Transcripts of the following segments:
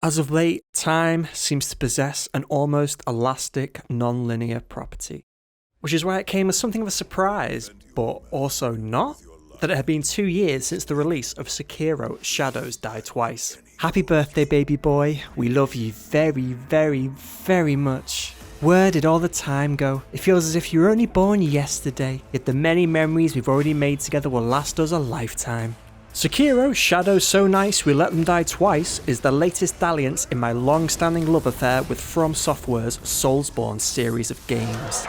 As of late, time seems to possess an almost elastic, non-linear property, which is why it came as something of a surprise, but also not, that it had been 2 years since the release of Sekiro Shadows Die Twice. Happy birthday, baby boy. We love you very, very, very much. Where did all the time go? It feels as if you were only born yesterday, yet the many memories we've already made together will last us a lifetime. Sekiro Shadows So Nice We Let Them Die Twice is the latest dalliance in my long-standing love affair with From Software's Soulsborne series of games.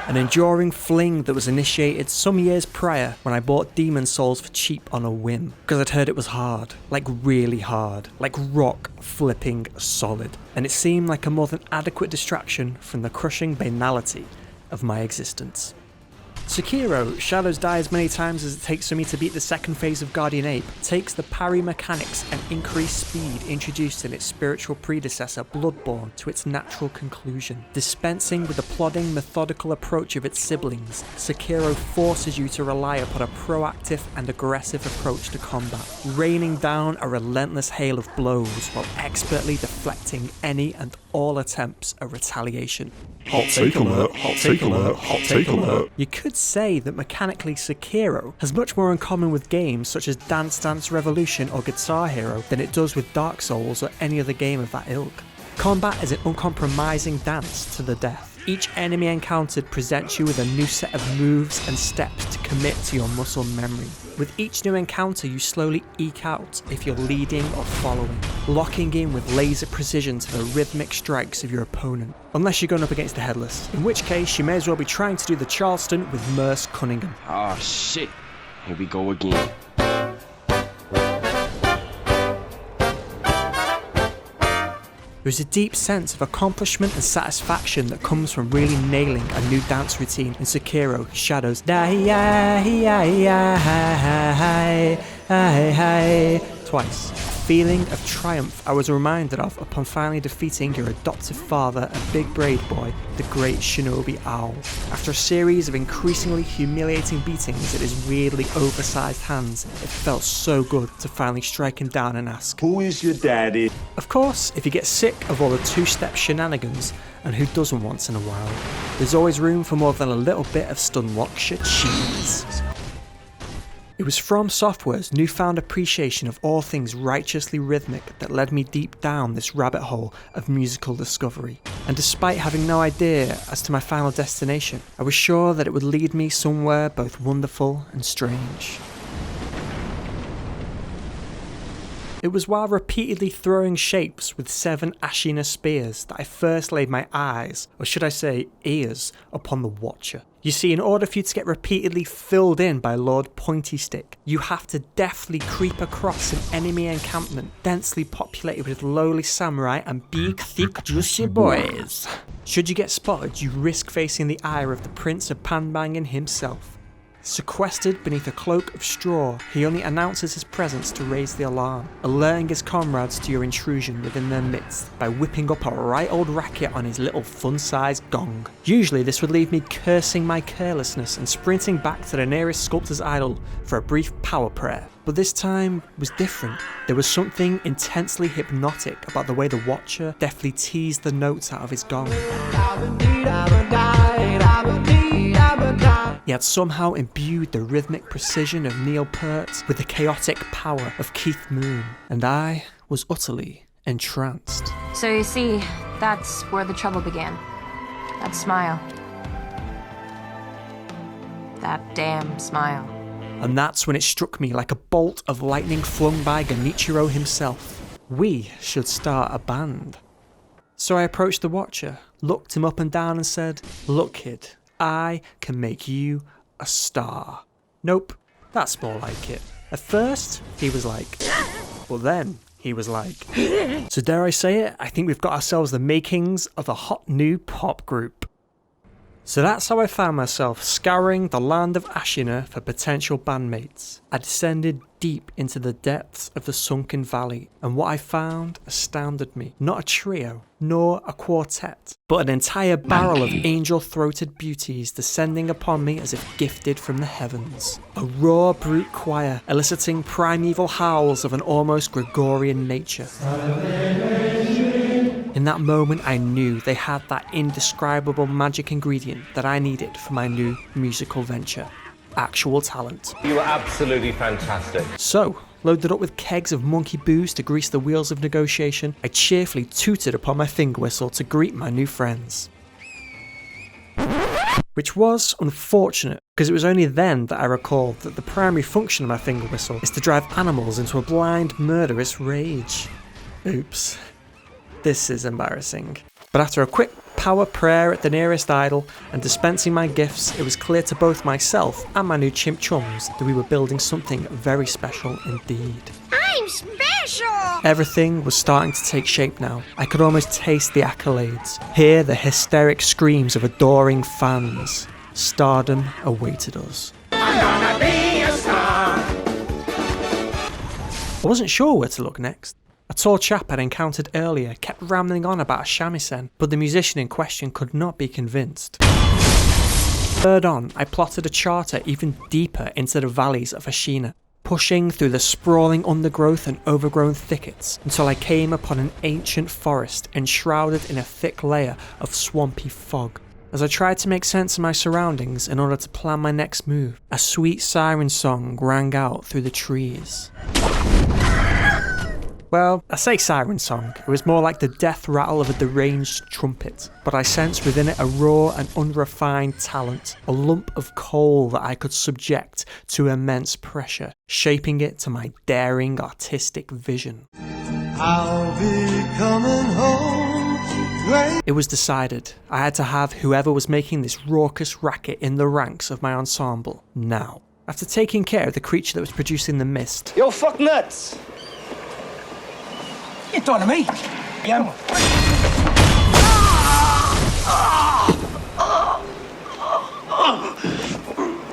An enduring fling that was initiated some years prior when I bought Demon Souls for cheap on a whim, because I'd heard it was hard, like really hard, like rock flipping solid, and it seemed like a more than adequate distraction from the crushing banality of my existence. Sekiro Shadows Die as many times as it takes for me to beat the second phase of Guardian Ape takes the parry mechanics and increased speed introduced in its spiritual predecessor Bloodborne to its natural conclusion. Dispensing with the plodding, methodical approach of its siblings, Sekiro forces you to rely upon a proactive and aggressive approach to combat, raining down a relentless hail of blows while expertly deflecting any and all attempts at retaliation. Hot take alert, hot take alert, hot take alert. You could say that mechanically Sekiro has much more in common with games such as Dance Dance Revolution or Guitar Hero than it does with Dark Souls or any other game of that ilk. Combat is an uncompromising dance to the death. Each enemy encountered presents you with a new set of moves and steps to commit to your muscle memory. With each new encounter you slowly eke out if you're leading or following, locking in with laser precision to the rhythmic strikes of your opponent. Unless you're going up against the Headless, in which case you may as well be trying to do the Charleston with Merce Cunningham. Oh shit, here we go again. There's a deep sense of accomplishment and satisfaction that comes from really nailing a new dance routine in Sekiro Shadows Die Twice. A feeling of triumph I was reminded of upon finally defeating your adoptive father and big braid boy, the great shinobi Owl. After a series of increasingly humiliating beatings at his weirdly oversized hands, it felt so good to finally strike him down and ask, Who is your daddy? Of course, if you get sick of all the two-step shenanigans, and who doesn't once in a while, there's always room for more than a little bit of Stunlockshire cheese. It was From Software's newfound appreciation of all things righteously rhythmic that led me deep down this rabbit hole of musical discovery. And despite having no idea as to my final destination, I was sure that it would lead me somewhere both wonderful and strange. It was while repeatedly throwing shapes with 7 Ashina spears that I first laid my eyes, or should I say ears, upon the Watcher. You see, in order for you to get repeatedly filled in by Lord Pointy Stick, you have to deftly creep across an enemy encampment densely populated with lowly samurai and big, thick, juicy boys. Should you get spotted, you risk facing the ire of the Prince of Panbangin himself. Sequestered beneath a cloak of straw, he only announces his presence to raise the alarm, alerting his comrades to your intrusion within their midst by whipping up a right old racket on his little fun-sized gong. Usually this would leave me cursing my carelessness and sprinting back to the nearest sculptor's idol for a brief power prayer. But this time was different. There was something intensely hypnotic about the way the Watcher deftly teased the notes out of his gong. He had somehow imbued the rhythmic precision of Neil Peart with the chaotic power of Keith Moon, and I was utterly entranced. So you see, that's where the trouble began. That smile. That damn smile. And that's when it struck me like a bolt of lightning flung by Genichiro himself. We should start a band. So I approached the Watcher, looked him up and down and said, "Look, kid, I can make you a star." Nope, that's more like it. At first, he was like, but then he was like. So dare I say it, I think we've got ourselves the makings of a hot new pop group. So that's how I found myself scouring the land of Ashina for potential bandmates. I descended deep into the depths of the sunken valley, and what I found astounded me. Not a trio, nor a quartet, but an entire barrel of angel-throated beauties descending upon me as if gifted from the heavens. A raw brute choir eliciting primeval howls of an almost Gregorian nature. In that moment I knew they had that indescribable magic ingredient that I needed for my new musical venture. Actual talent. You were absolutely fantastic. So, loaded up with kegs of monkey booze to grease the wheels of negotiation, I cheerfully tooted upon my finger whistle to greet my new friends. Which was unfortunate, because it was only then that I recalled that the primary function of my finger whistle is to drive animals into a blind, murderous rage. Oops. This is embarrassing. But after a quick power prayer at the nearest idol and dispensing my gifts, it was clear to both myself and my new chimp chums that we were building something very special indeed. I'm special! Everything was starting to take shape now. I could almost taste the accolades, hear the hysteric screams of adoring fans. Stardom awaited us. I'm gonna be a star! I wasn't sure where to look next. A tall chap I'd encountered earlier kept rambling on about a shamisen, but the musician in question could not be convinced. Third on, I plotted a charter even deeper into the valleys of Ashina, pushing through the sprawling undergrowth and overgrown thickets until I came upon an ancient forest enshrouded in a thick layer of swampy fog. As I tried to make sense of my surroundings in order to plan my next move, a sweet siren song rang out through the trees. Well, I say siren song, it was more like the death rattle of a deranged trumpet, but I sensed within it a raw and unrefined talent, a lump of coal that I could subject to immense pressure, shaping it to my daring artistic vision. I'll be coming home. It was decided I had to have whoever was making this raucous racket in the ranks of my ensemble now. After taking care of the creature that was producing the mist, Yo, fuck nuts! You talking to me? Yeah.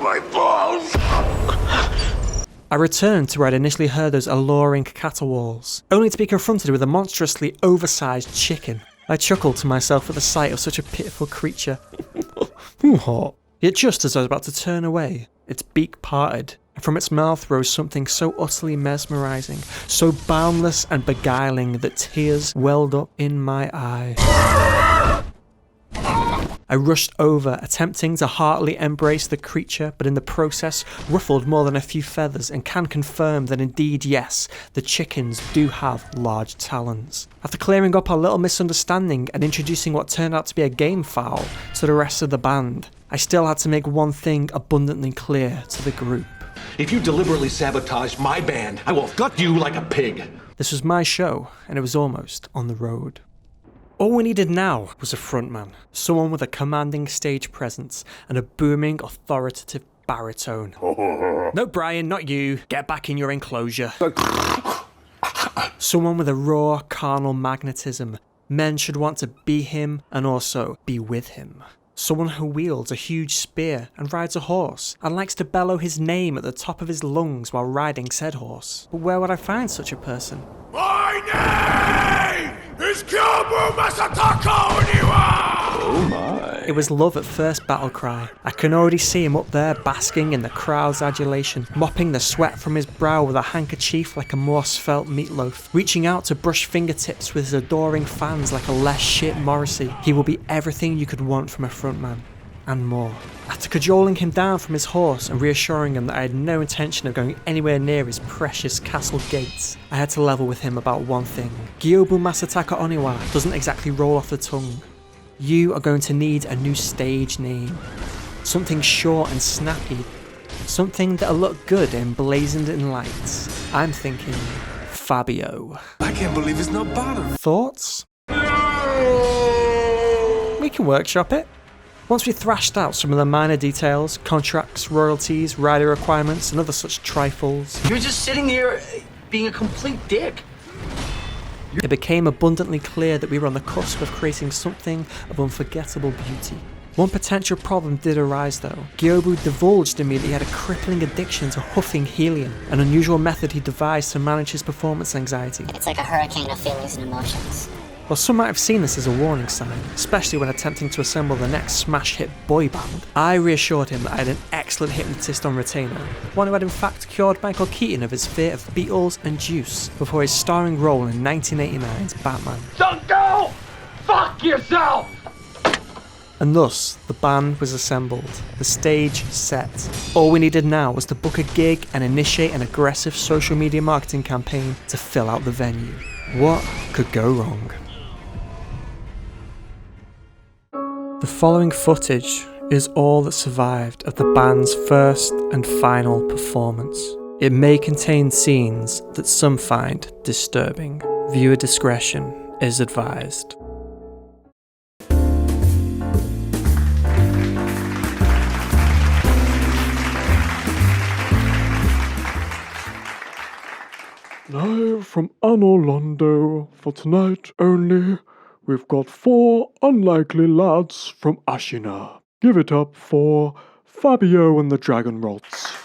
My balls! I returned to where I'd initially heard those alluring caterwauls, only to be confronted with a monstrously oversized chicken. I chuckled to myself at the sight of such a pitiful creature. Yet just as I was about to turn away, its beak parted, and from its mouth rose something so utterly mesmerising, so boundless and beguiling that tears welled up in my eyes. I rushed over, attempting to heartily embrace the creature, but in the process ruffled more than a few feathers and can confirm that indeed, yes, the chickens do have large talons. After clearing up our little misunderstanding and introducing what turned out to be a game foul to the rest of the band, I still had to make one thing abundantly clear to the group. If you deliberately sabotage my band, I will gut you like a pig. This was my show, and it was almost on the road. All we needed now was a frontman, someone with a commanding stage presence and a booming, authoritative baritone. No, Brian, not you. Get back in your enclosure. Someone with a raw, carnal magnetism. Men should want to be him and also be with him. Someone who wields a huge spear and rides a horse and likes to bellow his name at the top of his lungs while riding said horse. But where would I find such a person? My name is Kyobu Masataka Oniwa! Oh my. It was love at first battle cry. I can already see him up there basking in the crowd's adulation, mopping the sweat from his brow with a handkerchief like a more svelte meatloaf, reaching out to brush fingertips with his adoring fans like a less shit Morrissey. He will be everything you could want from a frontman, and more. After cajoling him down from his horse and reassuring him that I had no intention of going anywhere near his precious castle gates, I had to level with him about one thing. Gyobu Masataka Oniwa doesn't exactly roll off the tongue. You are going to need a new stage name. Something short and snappy. Something that'll look good emblazoned in lights. I'm thinking Fabio. I can't believe it's not bothering. Thoughts? We can workshop it. Once we thrashed out some of the minor details, contracts, royalties, rider requirements, and other such trifles, You're just sitting there being a complete dick. it became abundantly clear that we were on the cusp of creating something of unforgettable beauty. One potential problem did arise though. Gyobu divulged to me that he had a crippling addiction to huffing helium, an unusual method he devised to manage his performance anxiety. It's like a hurricane of feelings and emotions. While some might have seen this as a warning sign, especially when attempting to assemble the next smash hit boy band, I reassured him that I had an excellent hypnotist on retainer, one who had in fact cured Michael Keaton of his fear of Beatles and Juice before his starring role in 1989's Batman. Don't go! Fuck yourself! And thus, the band was assembled, the stage set. All we needed now was to book a gig and initiate an aggressive social media marketing campaign to fill out the venue. What could go wrong? The following footage is all that survived of the band's first and final performance. It may contain scenes that some find disturbing. Viewer discretion is advised. Live from Anno Londo for tonight only, we've got 4 unlikely lads from Ashina. Give it up for Fabio and the Dragonrots.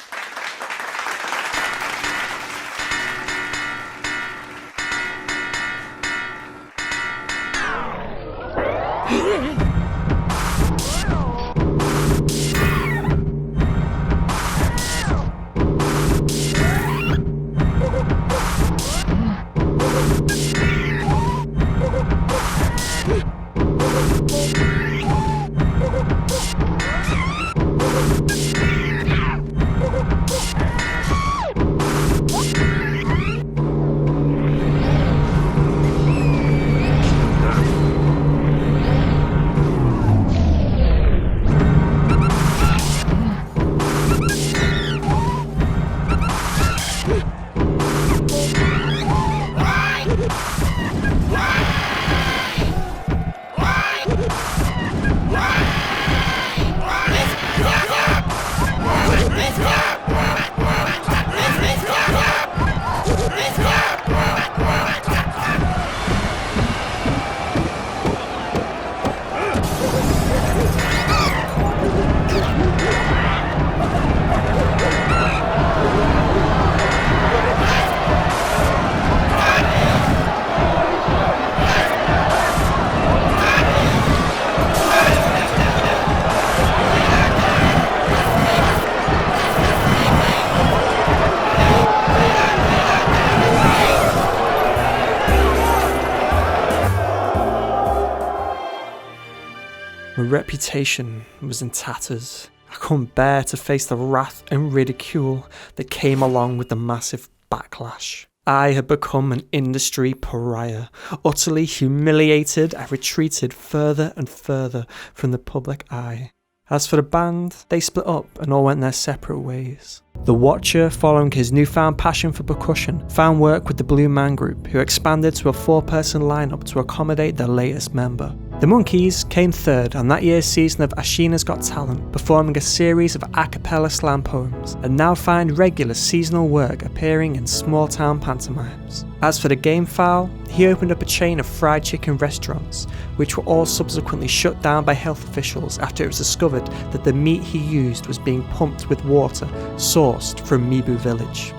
My reputation was in tatters. I couldn't bear to face the wrath and ridicule that came along with the massive backlash. I had become an industry pariah. Utterly humiliated, I retreated further and further from the public eye. As for the band, they split up and all went their separate ways. The Watcher, following his newfound passion for percussion, found work with the Blue Man Group, who expanded to a 4-person lineup to accommodate their latest member. The Monkeys came third on that year's season of Ashina's Got Talent, performing a series of a cappella slam poems, and now find regular seasonal work appearing in small-town pantomimes. As for the Gamefowl, he opened up a chain of fried chicken restaurants, which were all subsequently shut down by health officials after it was discovered that the meat he used was being pumped with water sourced from Mibu village.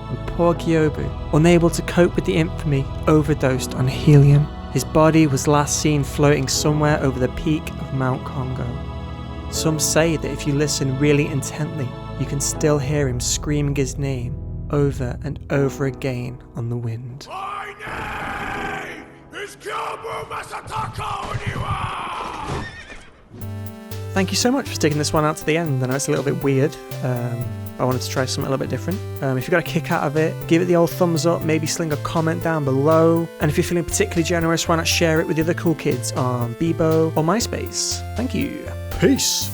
And poor Gyobu, unable to cope with the infamy, overdosed on helium. His body was last seen floating somewhere over the peak of Mount Congo. Some say that if you listen really intently, you can still hear him screaming his name over and over again on the wind. My name is Gyobu Masataka Oniwa! Thank you so much for sticking this one out to the end. I know it's a little bit weird. I wanted to try something a little bit different. If you got a kick out of it, give it the old thumbs up, maybe sling a comment down below. And if you're feeling particularly generous, why not share it with the other cool kids on Bebo or MySpace? Thank you. Peace.